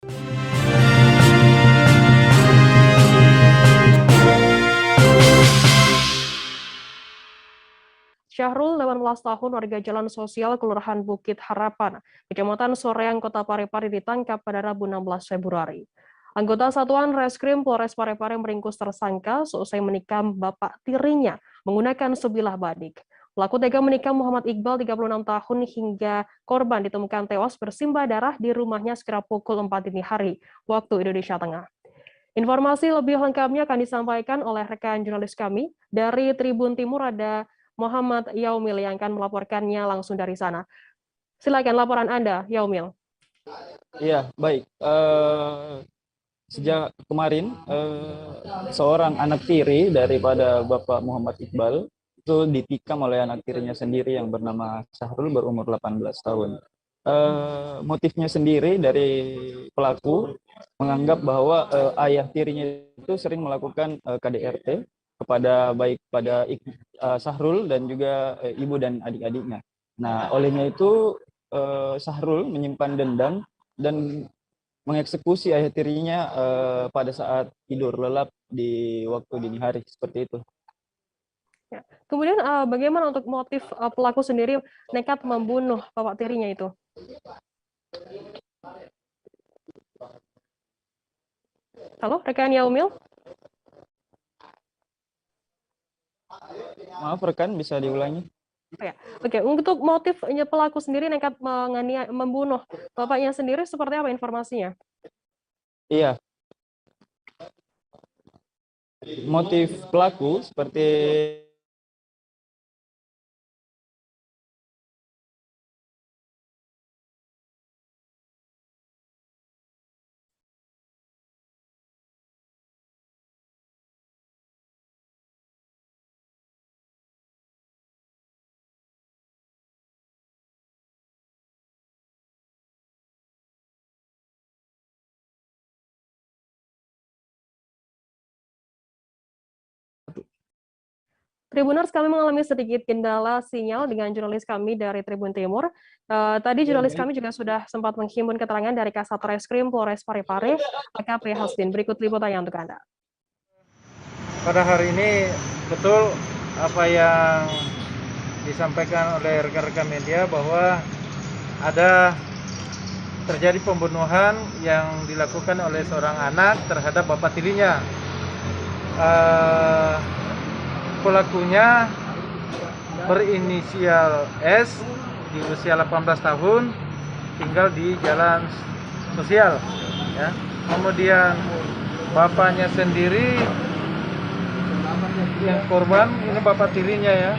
Syahrul, 18 tahun, warga Jalan Sosial, Kelurahan Bukit Harapan, Kecamatan Soreang, Kota Parepare ditangkap pada Rabu 16 Februari. Anggota Satuan Reskrim Polres Parepare meringkus tersangka seusai menikam bapak tirinya menggunakan sebilah badik. Pelaku tega menikam Muhammad Iqbal, 36 tahun, hingga korban ditemukan tewas bersimbah darah di rumahnya sekira pukul 4 dini hari, waktu Indonesia Tengah. Informasi lebih lengkapnya akan disampaikan oleh rekan jurnalis kami dari Tribun Timur, ada Muhammad Yaumil yang akan melaporkannya langsung dari sana. Silakan laporan Anda, Yaumil. Iya, baik. Sejak kemarin, seorang anak tiri daripada Bapak Muhammad Iqbal itu ditikam oleh anak tirinya sendiri yang bernama Syahrul, berumur 18 tahun. Motifnya sendiri dari pelaku menganggap bahwa ayah tirinya itu sering melakukan KDRT kepada Syahrul dan juga ibu dan adik-adiknya. Nah, olehnya itu Syahrul menyimpan dendam dan mengeksekusi ayah tirinya pada saat tidur lelap di waktu dini hari, seperti itu. Ya. Kemudian bagaimana untuk motif pelaku sendiri nekat membunuh bapak tirinya itu? Halo, rekan Yaumil? Maaf rekan, bisa diulangi? Ya. Oke, untuk motif pelaku sendiri nekat membunuh bapaknya sendiri seperti apa informasinya? Iya, motif pelaku seperti Tribuners, kami mengalami sedikit kendala sinyal dengan jurnalis kami dari Tribun Timur. Tadi jurnalis kami juga sudah sempat menghimpun keterangan dari Kasat Reskrim Polres Parepare, AKP Hasdin. Berikut liputannya untuk Anda. Pada hari ini betul apa yang disampaikan oleh rekan-rekan media bahwa ada terjadi pembunuhan yang dilakukan oleh seorang anak terhadap bapak tirinya. Pelakunya berinisial S, di usia 18 tahun, tinggal di Jalan Sosial. Ya. Kemudian bapaknya sendiri, yang korban ini bapak tirinya ya,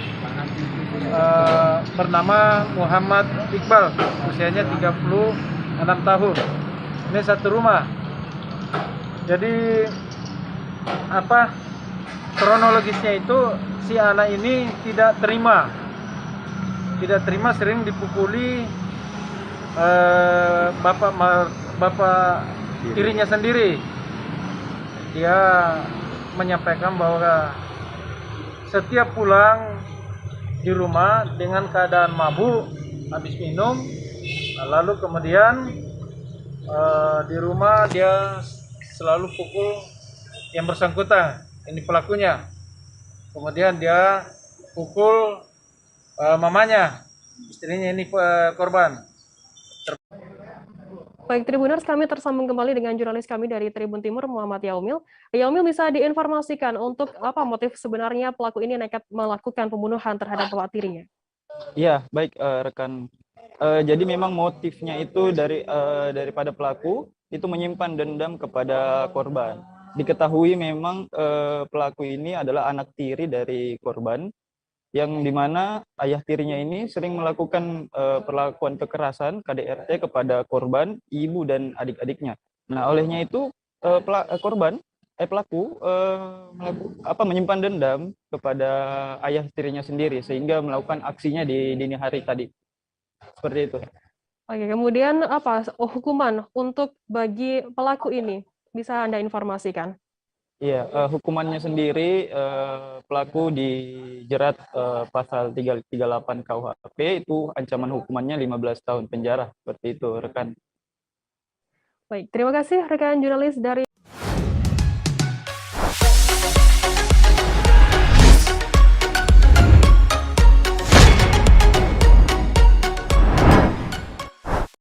bernama Muhammad Iqbal, usianya 36 tahun. Ini satu rumah. Jadi kronologisnya itu si anak ini tidak terima sering dipukuli bapak tirinya sendiri. Dia menyampaikan bahwa setiap pulang di rumah dengan keadaan mabuk, habis minum, lalu kemudian di rumah dia selalu pukul yang bersangkutan, ini pelakunya. Kemudian dia pukul mamanya, istrinya ini korban. Baik, Tribuners, kami tersambung kembali dengan jurnalis kami dari Tribun Timur, Muhammad Yaumil. Yaumil, bisa diinformasikan untuk apa motif sebenarnya pelaku ini nekat melakukan pembunuhan terhadap bapak tirinya? Iya, baik rekan. Jadi memang motifnya itu daripada pelaku itu menyimpan dendam kepada korban. Diketahui memang pelaku ini adalah anak tiri dari korban, yang dimana ayah tirinya ini sering melakukan perlakuan kekerasan KDRT kepada korban, ibu dan adik-adiknya. Nah, olehnya itu pelaku menyimpan dendam kepada ayah tirinya sendiri sehingga melakukan aksinya di dini hari tadi. Seperti itu. Oke, kemudian apa hukuman untuk bagi pelaku ini? Bisa Anda informasikan? Iya, hukumannya sendiri pelaku dijerat pasal 338 KUHP, itu ancaman hukumannya 15 tahun penjara, seperti itu rekan. Baik, terima kasih rekan jurnalis dari